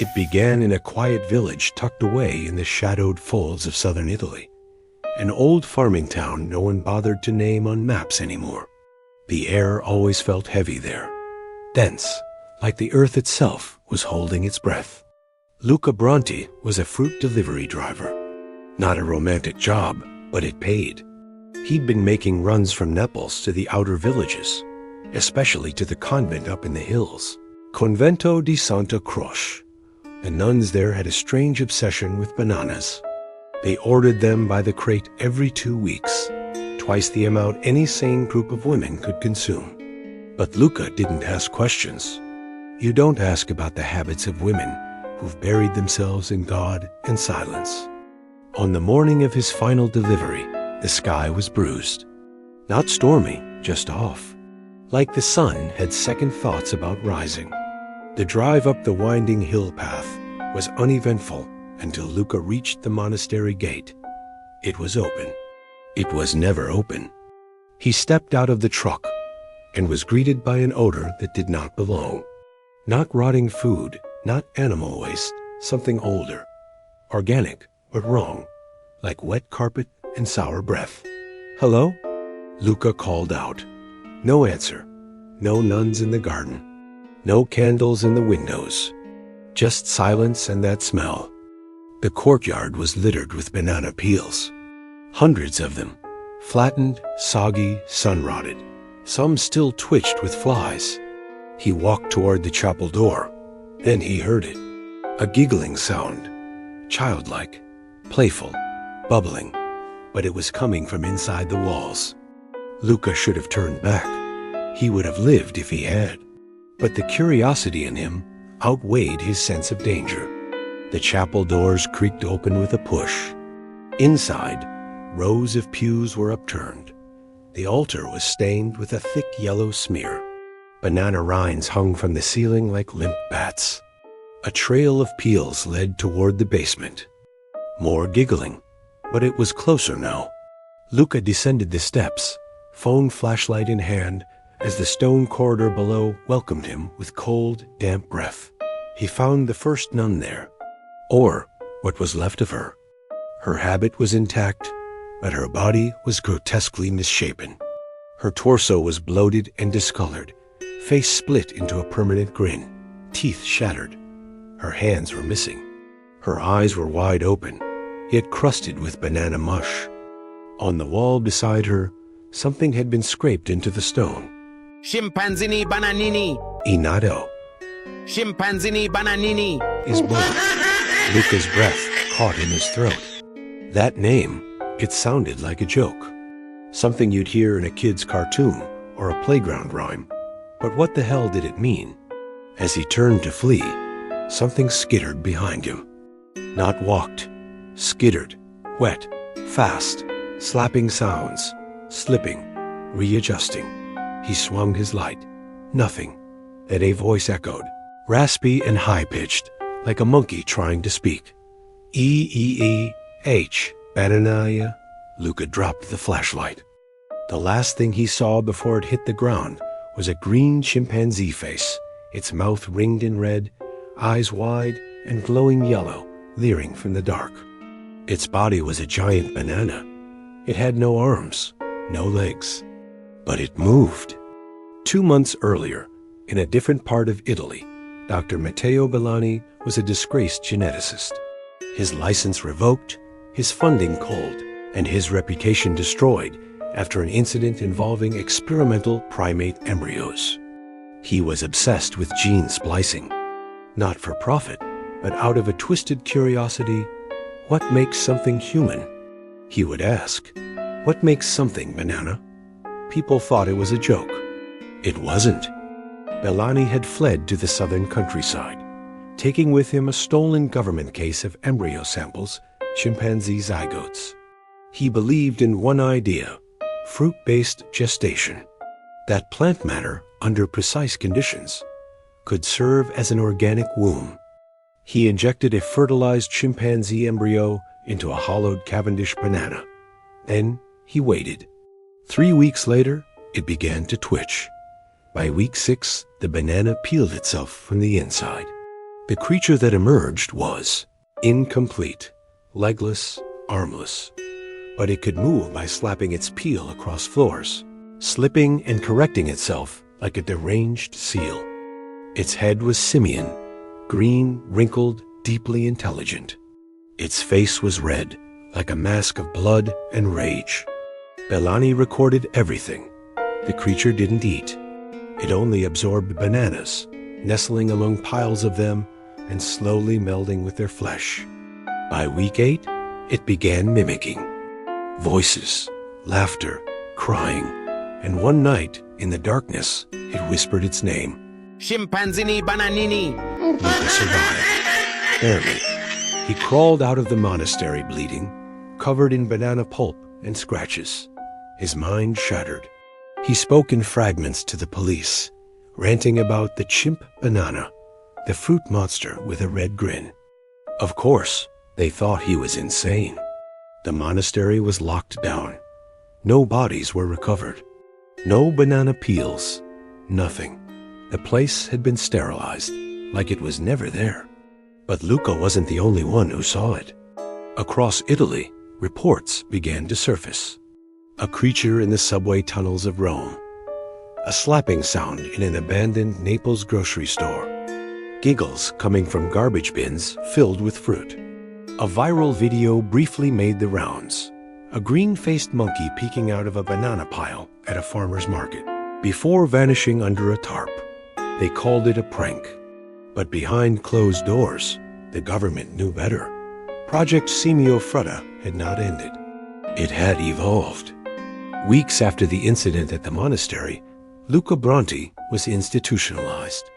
It began in a quiet village tucked away in the shadowed folds of southern Italy, an old farming town no one bothered to name on maps anymore. The air always felt heavy there, dense, like the earth itself was holding its breath. Luca Bronte was a fruit delivery driver. Not a romantic job, but it paid. He'd been making runs from Naples to the outer villages, especially to the convent up in the hills, Convento di Santa Croce. The nuns there had a strange obsession with bananas. They ordered them by the crate every 2 weeks, twice the amount any sane group of women could consume. But Luca didn't ask questions. You don't ask about the habits of women who've buried themselves in God and silence. On the morning of his final delivery, the sky was bruised. Not stormy, just off. Like the sun had second thoughts about rising. The drive up the winding hill path was uneventful until Luca reached the monastery gate. It was open. It was never open. He stepped out of the truck and was greeted by an odor that did not belong. Not rotting food, not animal waste, something older. Organic, but wrong, like wet carpet and sour breath. "Hello?" Luca called out. No answer. No nuns in the garden. No candles in the windows. Just silence and that smell. The courtyard was littered with banana peels. Hundreds of them, flattened, soggy, sun-rotted. Some still twitched with flies. He walked toward the chapel door. Then he heard it. A giggling sound. Childlike, playful, bubbling. But it was coming from inside the walls. Luca should have turned back. He would have lived if he had. But the curiosity in him outweighed his sense of danger. The chapel doors creaked open with a push. Inside, rows of pews were upturned. The altar was stained with a thick yellow smear. Banana rinds hung from the ceiling like limp bats. A trail of peels led toward the basement. More giggling, but it was closer now. Luca descended the steps, phone flashlight in hand, as the stone corridor below welcomed him with cold, damp breath. He found the first nun there, or what was left of her. Her habit was intact, but her body was grotesquely misshapen. Her torso was bloated and discolored, face split into a permanent grin, teeth shattered. Her hands were missing. Her eyes were wide open, yet crusted with banana mush. On the wall beside her, something had been scraped into the stone. Chimpanzini Bananini! Inato. Chimpanzini Bananini! Is born. Luca's breath caught in his throat. That name, it sounded like a joke. Something you'd hear in a kid's cartoon or a playground rhyme. But what the hell did it mean? As he turned to flee, something skittered behind him. Not walked, skittered, wet, fast, slapping sounds, slipping, readjusting. He swung his light. Nothing. Then a voice echoed, raspy and high-pitched, like a monkey trying to speak. E-E-E-H, Bananaya. Luca dropped the flashlight. The last thing he saw before it hit the ground was a green chimpanzee face, its mouth ringed in red, eyes wide and glowing yellow, leering from the dark. Its body was a giant banana. It had no arms, no legs. But it moved. 2 months earlier, in a different part of Italy, Dr. Matteo Bellani was a disgraced geneticist. His license revoked, his funding culled, and his reputation destroyed after an incident involving experimental primate embryos. He was obsessed with gene splicing, not for profit, but out of a twisted curiosity. What makes something human? He would ask, what makes something banana? People thought it was a joke. It wasn't. Bellani had fled to the southern countryside, taking with him a stolen government case of embryo samples, chimpanzee zygotes. He believed in one idea, fruit-based gestation, that plant matter, under precise conditions, could serve as an organic womb. He injected a fertilized chimpanzee embryo into a hollowed Cavendish banana. Then he waited. 3 weeks later, it began to twitch. By week 6, the banana peeled itself from the inside. The creature that emerged was incomplete, legless, armless, but it could move by slapping its peel across floors, slipping and correcting itself like a deranged seal. Its head was simian, green, wrinkled, deeply intelligent. Its face was red, like a mask of blood and rage. Bellani recorded everything. The creature didn't eat. It only absorbed bananas, nestling among piles of them and slowly melding with their flesh. By week 8, it began mimicking. Voices, laughter, crying, and one night, in the darkness, it whispered its name. Chimpanzini Bananini. Luca survived. Barely. He crawled out of the monastery bleeding, covered in banana pulp and scratches. His mind shattered. He spoke in fragments to the police, ranting about the chimp banana, the fruit monster with a red grin. Of course, they thought he was insane. The monastery was locked down. No bodies were recovered. No banana peels. Nothing. The place had been sterilized, like it was never there. But Luca wasn't the only one who saw it. Across Italy, reports began to surface. A creature in the subway tunnels of Rome. A slapping sound in an abandoned Naples grocery store. Giggles coming from garbage bins filled with fruit. A viral video briefly made the rounds. A green-faced monkey peeking out of a banana pile at a farmer's market, before vanishing under a tarp. They called it a prank. But behind closed doors, the government knew better. Project Simio Frutta had not ended. It had evolved. Weeks after the incident at the monastery, Luca Bronte was institutionalized.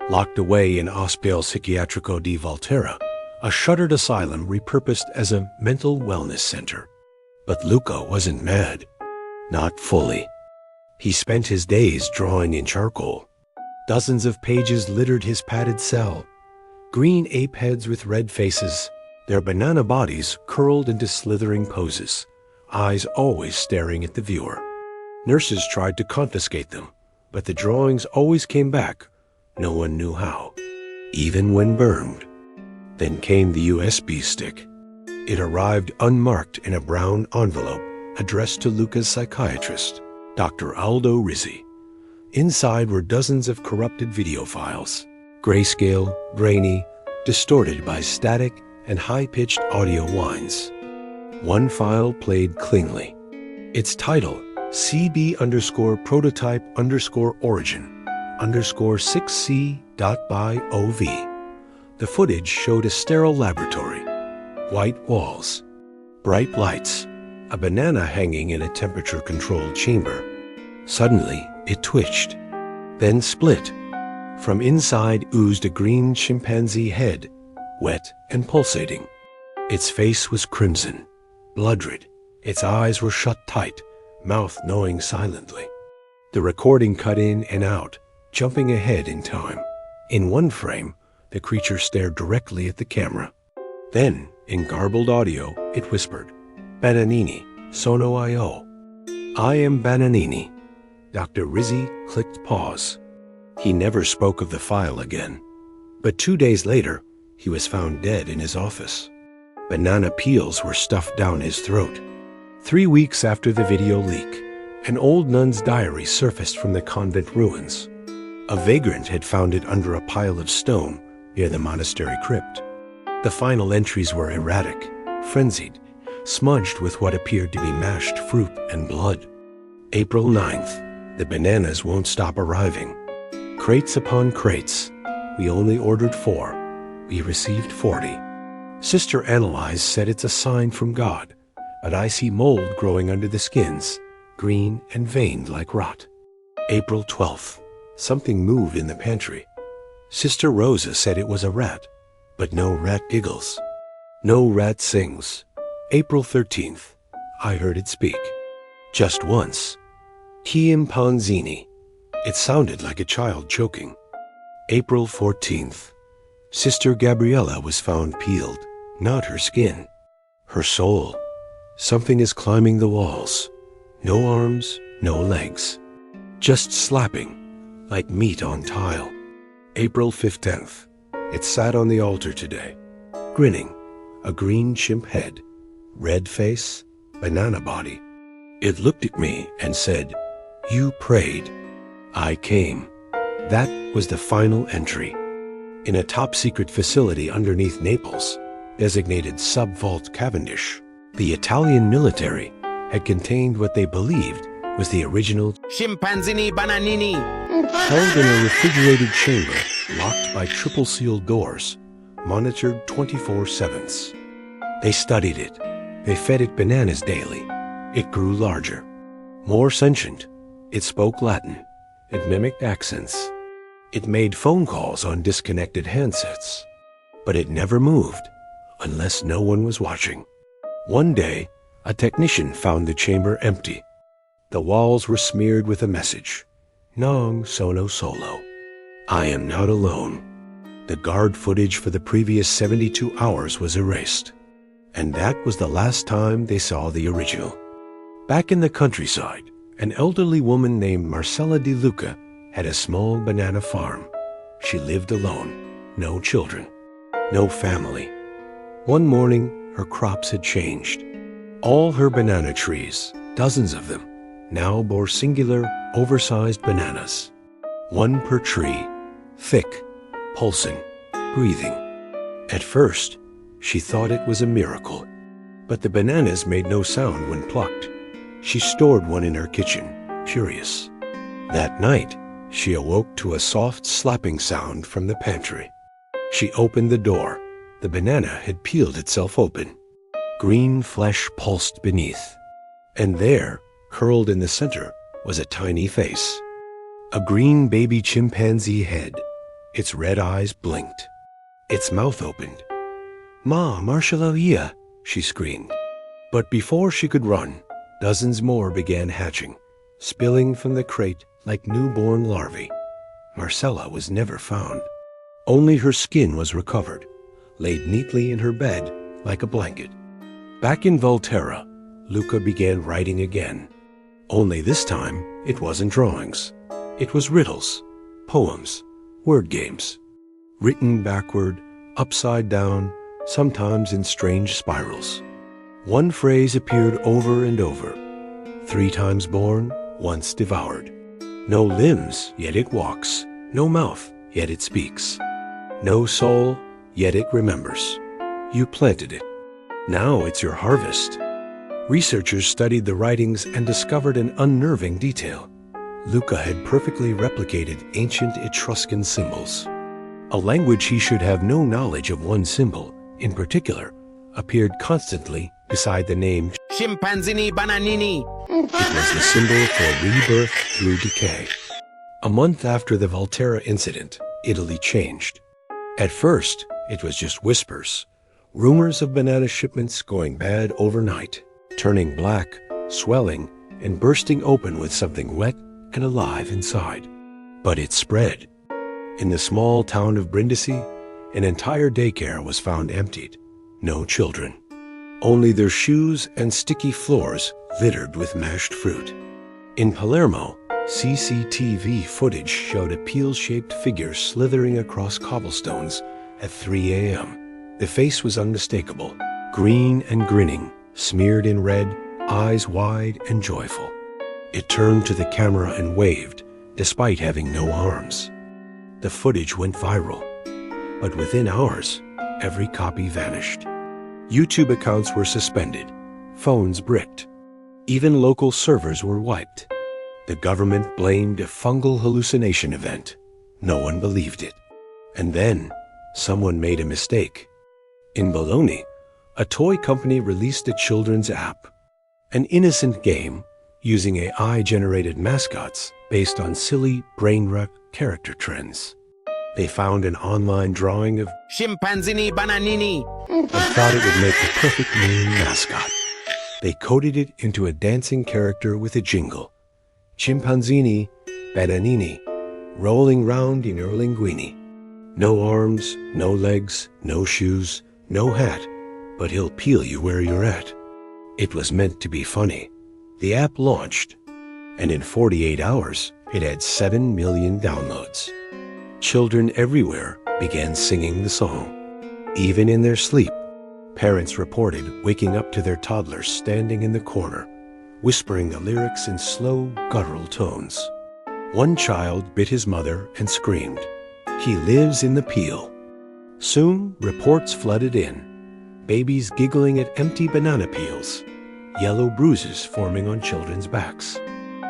Locked away in Ospedale Psichiatrico di Volterra, a shuttered asylum repurposed as a mental wellness center. But Luca wasn't mad. Not fully. He spent his days drawing in charcoal. Dozens of pages littered his padded cell. Green ape heads with red faces, their banana bodies curled into slithering poses, eyes always staring at the viewer. Nurses tried to confiscate them, but the drawings always came back. No one knew how, even when burned. Then came the USB stick. It arrived unmarked in a brown envelope addressed to Luca's psychiatrist, Dr. Aldo Rizzi. Inside were dozens of corrupted video files, grayscale, grainy, distorted by static and high-pitched audio whines. One file played cleanly. Its title, CB_prototype_origin_6C.by.OV. The footage showed a sterile laboratory, white walls, bright lights, a banana hanging in a temperature-controlled chamber. Suddenly, it twitched, then split. From inside oozed a green chimpanzee head, wet and pulsating. Its face was crimson, blood-red. Its eyes were shut tight, mouth gnawing silently. The recording cut in and out, jumping ahead in time. In one frame, the creature stared directly at the camera. Then, in garbled audio, it whispered, "Bananini, sono io. I am Bananini." Dr. Rizzi clicked pause. He never spoke of the file again. But 2 days later, he was found dead in his office. Banana peels were stuffed down his throat. 3 weeks after the video leak, an old nun's diary surfaced from the convent ruins. A vagrant had found it under a pile of stone near the monastery crypt. The final entries were erratic, frenzied, smudged with what appeared to be mashed fruit and blood. April 9th, the bananas won't stop arriving. Crates upon crates. We only ordered 4. We received 40. Sister Annalise said it's a sign from God, but I see mold growing under the skins, green and veined like rot. April 12th, something moved in the pantry. Sister Rosa said it was a rat, but no rat giggles. No rat sings. April 13th, I heard it speak. Just once. Chimpanzini. It sounded like a child choking. April 14th, Sister Gabriella was found peeled, not her skin, her soul. Something is climbing the walls. No arms, no legs. Just slapping, like meat on tile. April 15th, It sat on the altar today, grinning, a green chimp head, red face, banana body. It looked at me and said, "You prayed. I came." That was the final entry. In a top-secret facility underneath Naples, designated Sub-Vault Cavendish, the Italian military had contained what they believed was the original Chimpanzini Bananini. held in a refrigerated chamber locked by triple-sealed doors, monitored 24/7. They studied it. They fed it bananas daily. It grew larger, more sentient. It spoke Latin. It mimicked accents. It made phone calls on disconnected handsets. But it never moved unless no one was watching. One day, a technician found the chamber empty. The walls were smeared with a message. "Non sono solo." I am not alone. The guard footage for the previous 72 hours was erased. And that was the last time they saw the original. Back in the countryside, an elderly woman named Marcella Di Luca had a small banana farm. She lived alone, no children, no family. One morning, her crops had changed. All her banana trees, dozens of them, now bore singular, oversized bananas. One per tree, thick, pulsing, breathing. At first, she thought it was a miracle. But the bananas made no sound when plucked. She stored one in her kitchen, curious. That night, she awoke to a soft slapping sound from the pantry. She opened the door. The banana had peeled itself open. Green flesh pulsed beneath. And there, curled in the center, was a tiny face. A green baby chimpanzee head. Its red eyes blinked. Its mouth opened. "Ma, Marshallowia," she screamed. But before she could run, dozens more began hatching, spilling from the crate like newborn larvae. Marcella was never found. Only her skin was recovered, laid neatly in her bed like a blanket. Back in Volterra, Luca began writing again. Only this time, it wasn't drawings. It was riddles, poems, word games. Written backward, upside down, sometimes in strange spirals. One phrase appeared over and over. 3 times born, once devoured. No limbs, yet it walks. No mouth, yet it speaks. No soul, yet it remembers. You planted it. Now it's your harvest. Researchers studied the writings and discovered an unnerving detail. Luca had perfectly replicated ancient Etruscan symbols. A language he should have no knowledge of. One symbol, in particular, appeared constantly beside the name Chimpanzini Bananini. It was the symbol for rebirth through decay. A month after the Volterra incident, Italy changed. At first, it was just whispers. Rumors of banana shipments going bad overnight, turning black, swelling, and bursting open with something wet and alive inside. But it spread. In the small town of Brindisi, an entire daycare was found emptied. No children. Only their shoes and sticky floors littered with mashed fruit. In Palermo, CCTV footage showed a peel-shaped figure slithering across cobblestones at 3 a.m. The face was unmistakable, green and grinning, smeared in red, eyes wide and joyful. It turned to the camera and waved, despite having no arms. The footage went viral, but within hours, every copy vanished. YouTube accounts were suspended, phones bricked. Even local servers were wiped. The government blamed a fungal hallucination event. No one believed it. And then, someone made a mistake. In Bologna, a toy company released a children's app, an innocent game using AI-generated mascots based on silly brainrot character trends. They found an online drawing of Chimpanzini Bananini and thought it would make the perfect new mascot. They coded it into a dancing character with a jingle. Chimpanzini Bananini, rolling round in your linguini. No arms, no legs, no shoes, no hat, but he'll peel you where you're at. It was meant to be funny. The app launched, and in 48 hours, it had 7 million downloads. Children everywhere began singing the song. Even in their sleep, parents reported waking up to their toddlers standing in the corner, whispering the lyrics in slow, guttural tones. One child bit his mother and screamed, "He lives in the peel." Soon, reports flooded in. Babies giggling at empty banana peels, yellow bruises forming on children's backs.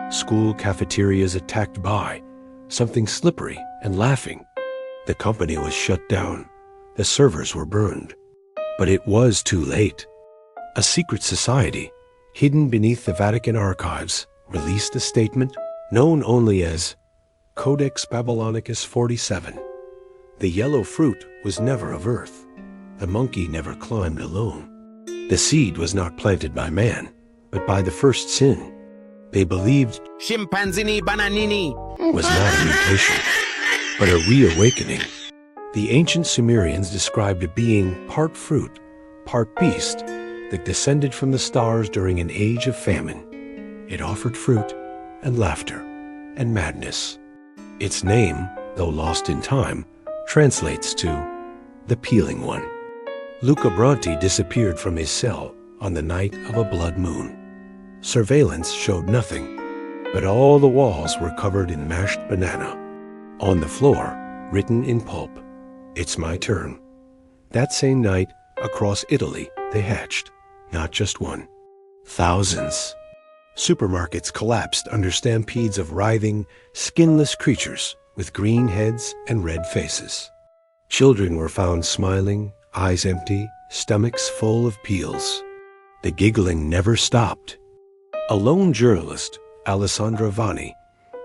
School cafeterias attacked by, something slippery and laughing. The company was shut down. The servers were burned. But it was too late. A secret society, hidden beneath the Vatican archives, released a statement known only as Codex Babylonicus 47. The yellow fruit was never of earth. The monkey never climbed alone. The seed was not planted by man, but by the first sin. They believed Chimpanzini Bananini was not a mutation, but a reawakening. The ancient Sumerians described a being part fruit, part beast, that descended from the stars during an age of famine. It offered fruit and laughter and madness. Its name, though lost in time, translates to the peeling one. Luca disappeared from his cell on the night of a blood moon. Surveillance showed nothing, but all the walls were covered in mashed banana. On the floor, written in pulp, "It's my turn." That same night, across Italy, they hatched, not just one, thousands. Supermarkets collapsed under stampedes of writhing, skinless creatures with green heads and red faces. Children were found smiling, eyes empty, stomachs full of peels. The giggling never stopped. A lone journalist, Alessandra Vanni,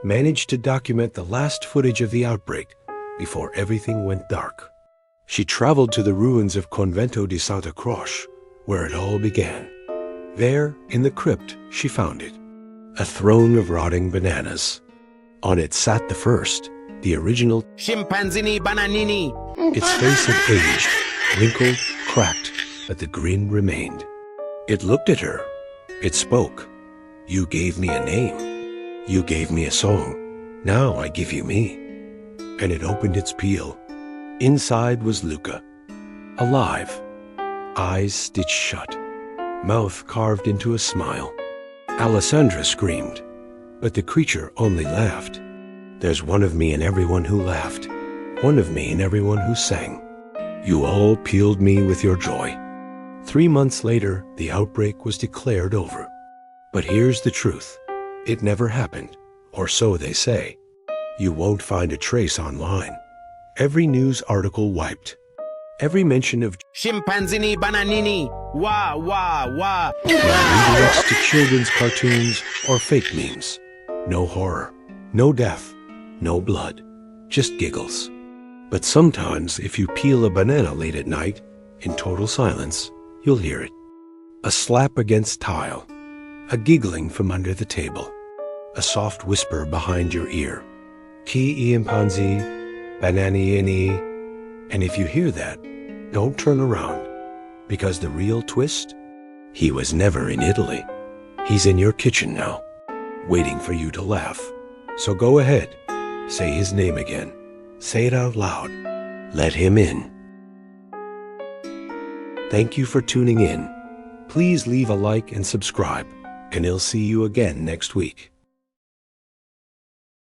managed to document the last footage of the outbreak before everything went dark. She traveled to the ruins of Convento di Santa Croce, where it all began. There, in the crypt, she found it, a throne of rotting bananas. On it sat the first, the original Chimpanzini Bananini. Its face had aged, wrinkled, cracked, but the grin remained. It looked at her. It spoke. "You gave me a name. You gave me a song. Now I give you me." And it opened its peel. Inside was Luca, alive, eyes stitched shut, mouth carved into a smile. Alessandra screamed, but the creature only laughed. "There's one of me in everyone who laughed, one of me in everyone who sang. You all peeled me with your joy." 3 months later, the outbreak was declared over. But here's the truth. It never happened, or so they say. You won't find a trace online. Every news article wiped. Every mention of Chimpanzini Bananini. Wah, wah, wah. redirects to children's cartoons or fake memes. No horror, no death, no blood, just giggles. But sometimes if you peel a banana late at night, in total silence, you'll hear it. A slap against tile, a giggling from under the table, a soft whisper behind your ear. Chimpanzini And if you hear that, don't turn around, because the real twist? He was never in Italy. He's in your kitchen now, waiting for you to laugh. So go ahead, say his name again. Say it out loud. Let him in. Thank you for tuning in. Please leave a like and subscribe, and I'll see you again next week.